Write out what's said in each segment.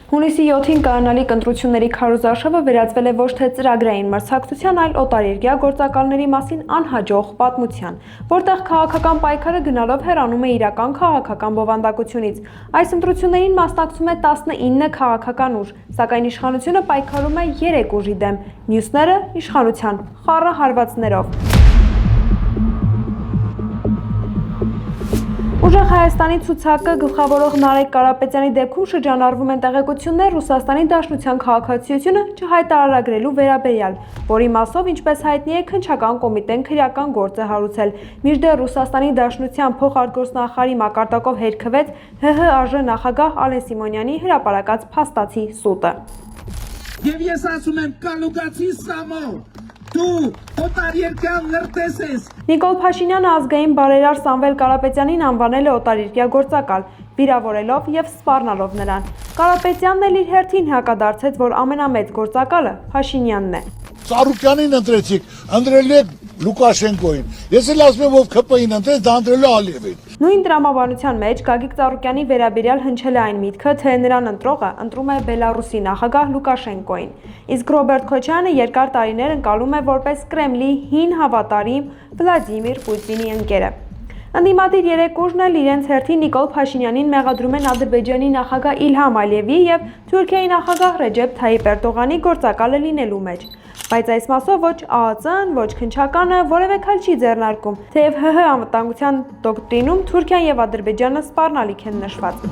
Հունիսի 7-ին կայանալիք ընտրությունների քարոզարշավը վերածվել է ոչ թե ծրագրային մրցակցության, այլ օտարերկրյա գործակալների մասին անհաջող պատմության, որտեղ քաղաքական պայքարը գնալով հեռանում է իրական քաղաքական բովանդակությունից։ Այս ընտրություններին մասնակցում է 19 քաղաքական ուժ, սակայն իշխանությունը պայքարում է 3 ուժի դեմ, մյուսները իշխանության խառը հարվածներով։ Ուժեղ Հայաստանի ցուցակը գլխավորող Նարեկ Կարապետյանի դեպքում շրջանառվում են տեղեկություններ Ռուսաստանի Դաշնության քաղաքացիությունը չհայտարարագրելու վերաբերյալ, որի մասով, ինչպես հայտնի է, քննչական կոմիտեն քրեական գործ է հարուցել, մինչդեռ Ռուսաստանի Դաշնության փոխարտգործնախարարի մակարդակով հետքվեց ՀՀԱԺ նախագահ Ալեն Սիմոնյանի հրապարակած փաստացի սուտը։ Եվ ես ասում եմ կալուկացի Սամո, դու օտարերկրյա լրտես ես։ Նիկոլ Փաշինյանը ազգային բարերար Սամվել Կարապետյանին անվանել է օտարերկրյա գործակալ, վիրավորելով եւ սպառնալով նրան։ Կարապետյանն էլ իր հերթին հակադարձեց, որ ամենամեծ գործակալը Փաշինյանն է։ Ծառուկյանին ընտրեցիք, ընտրել եք Լուկաշենկոին։ Ես էլ ասում եմ, ով ՔՊ-ին ընտրեց, դա ընտրել է Ալիևին։ Նույն տրամաբանության մեջ Գագիկ Ծառուկյանի վերաբերյալ հնչել է այն միտքը, թե նրան ընտրողը ընտրում է Բելարուսի նախագահ Լուկաշենկոին։ Իսկ Ռոբերտ Քոչյանը երկար տարիներ ընկալում է որպես Կրեմլի հին հավատարիմ Վլադիմիր Պուտինի ընկերը։ Ընդդիմադիր երեք ուժն էլ իրենց հերթին Նիկոլ Փաշինյանին մեղադրում են Ադրբեջանի նախագահ Իլհամ Ալիևի եւ Թուրքիայի նախագահ Ռեջեփ Թայիպ Էրդողանի գործակալը լինելու մեջ։ Բայց այս մասով ոչ ԱԱԾ-ն, ոչ քննչականը որևէ քայլ չի ձեռնարկում, թեև ՀՀ անվտանգության դոկտրինում Թուրքիան եւ Ադրբեջանը սպառնալիք են նշված։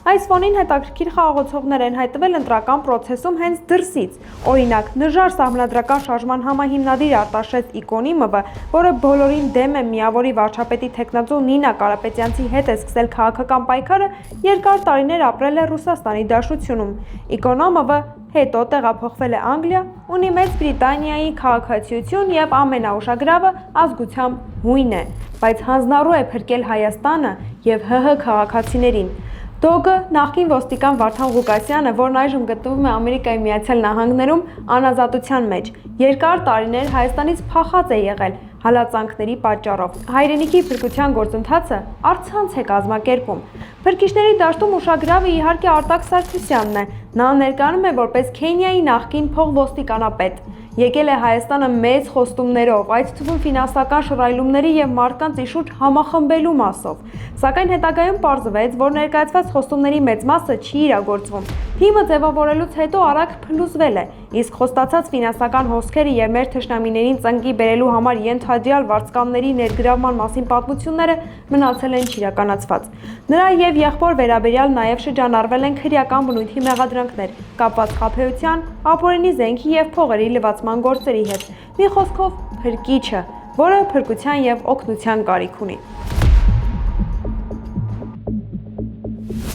Այս ֆոնին հետաքրքիր խաղաղացողներ են հայտնվել ընտրական պրոցեսում հենց դրսից։ Օրինակ, նժար սահմանադրական շարժման համահիմնադիր Արտաշես Իկոնիմովը, որը բոլորին դեմ է միավորի վարչապետի թեկնածու Նինա Կարապետյանցի հետ է սկսել քաղաքական պայքարը, երկար տարիներ ապրել է Ռուսաստանի Դաշնությունում։ Իկոնոմովը հետո տեղափոխվել է Անգլիա, ունի Մեծ Բրիտանիայի քաղաքացիություն եւ ամենաուշագրավը ազգությամբ հույն է, բայց հանձնառու է փրկել Հայաստանը եւ ՀՀ քաղաքացիներին։ Դոգը նախկին ոստիկան Վարդան Ղուկասյանը, որն այժմ գտնվում է Ամերիկայի Միացյալ Նահանգներում անազատության մեջ, երկար տարիներ Հայաստանից փախած է եղել հալածանքների պատճառով։ Հայրենիքի փրկության գործընթացը առցանց է կազմակերպում։ Փրկիչների դաշտում ուշագրավը իհարկե Արտակ Սարգսյանն է։ Նա ներկայանում է որպես Քենիայի նախկին փոխոստիկանապետ։ Եկել է Հայաստանը մեծ խոստումներով, այդ թվում ֆինանսական շռայլումների եւ մարդկանց իշխուր համախմբելու մասով։ Սակայն հետագայում պարզվեց, որ ներկայացված խոստումների մեծ մասը չի իրագործվում։ Թիմը ձևավորելուց հետո արագ փլուզվել է, իսկ խոստացած ֆինանսական հոսքերը եւ մեր թշնամիներին ծնկի բերելու համար ենթադրյալ վարձկանների ներգրավման մասին պատմությունները մնացել են չիրականացված։ Նրա եւ եղբոր վերաբերյալ նաեւ շրջանառվել են քրեական բնույթի մեղադրանքներ, կապված խաբեության, ապօրինի զենքի եւ փողերի լվացման գործերի հետ։ Մի խոսքով փրկիչը, որը փրկության եւ օգնության կարիք ունի։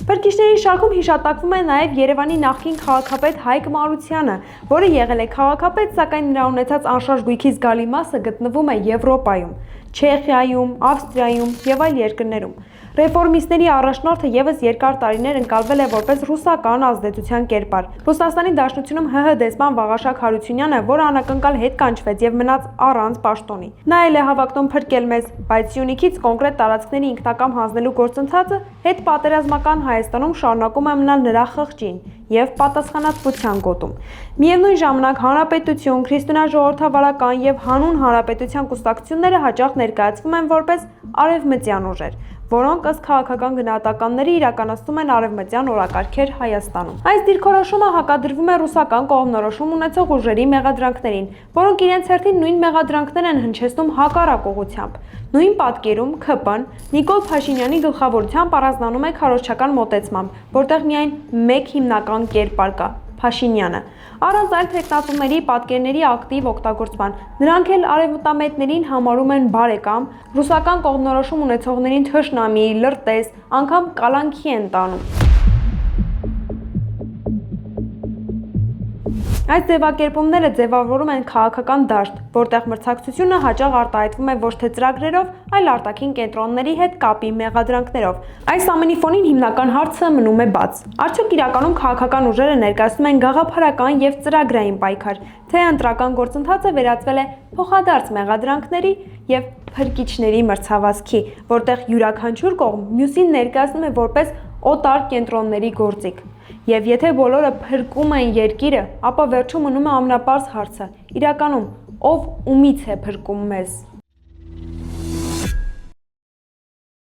Փրկիչների շարքում հիշատակվում է նաև Երևանի նախկին քաղաքապետ Հայկ Մարությանը, որը եղել է քաղաքապետ, սակայն նրա ունեցած անշարժ գույքի զգալի մասը գտնվում է Եվրոպայում, Չեխիայում, Ավստրիայում եւ այլ երկրներում։ Ռեֆորմիստների առաջնորդը եւս երկար տարիներ ընկալվել է որպես ռուսական ազդեցության կերպար։ Ռուսաստանի Դաշնությունում ՀՀ դեսպան Վաղաշակ Հարությունյանը, որը անակնկալ հետ կանչվեց եւ մնաց առանց պաշտոնի։ Նա էլ է հավակնում փրկել մեզ, բայց Սյունիքից կոնկրետ տարածքների ինքնակամ հանձնելու գործընթացը հետ պատերազմական Հայաստանում շարունակում է մնալ նրա խղճին եւ պատասխանատվության գոտում։ Միևնույն ժամանակ Հանրապետություն, Քրիստոնեաժողովրդավարական եւ հանուն Հանրապետության կուսակցությունները հաճախ ներկայացվում են որպես արևմտյան ուժեր, որոնք ըստ քաղաքական գնահատականների իրականացնում են արևմտյան օրակարգեր Հայաստանում։ Այս դիրքորոշումը հակադրվում է ռուսական կողմնորոշում ունեցող ուժերի մեղադրանքներին, որոնք իրենց հերթին նույն մեղադրանքներ են հնչեցնում հակառակ ուղղությամբ։ Նույն պատկերում ՔՊ-ն Նիկոլ Փաշինյանի գլխավորությամբ առանձնանում է քարոզչական մոտեցմամբ, որտեղ միայն մեկ հիմնական կերպար կա՝ Փաշինյանը։ Առանց այլ թեկնածուների պատկերների ակտիվ օգտագործման, նրանք էլ արևմտամետներին համարում են բարեկամ, ռուսական կողմնորոշում ունեցողներին թշնամի, լրտես, անգամ կալանքի են տանում։ Այս ձևակերպումները ձևավորում են քաղաքական դաշտ, որտեղ մրցակցությունը հաճախ արտահայտվում է ոչ թե ծրագրերով, այլ արտաքին կենտրոնների հետ կապի մեղադրանքներով։ Այս ամենի ֆոնին հիմնական հարցը մնում է բաց. արդյոք իրականում քաղաքական ուժերը ներկայացնում են գաղափարական եւ ծրագրային պայքար, թե ընտրական գործընթացը վերածվել է փոխադարձ մեղադրանքների եւ փրկիչների մրցավազքի, որտեղ յուրաքանչյուր կողմ մյուսին ներկայացնում է որպես օտար կենտրոնների գործիք։ Եվ եթե բոլորը փրկում են երկիրը, ապա վերջում մնում է ամենապարզ հարցը. իրականում ով ումից է փրկում մեզ։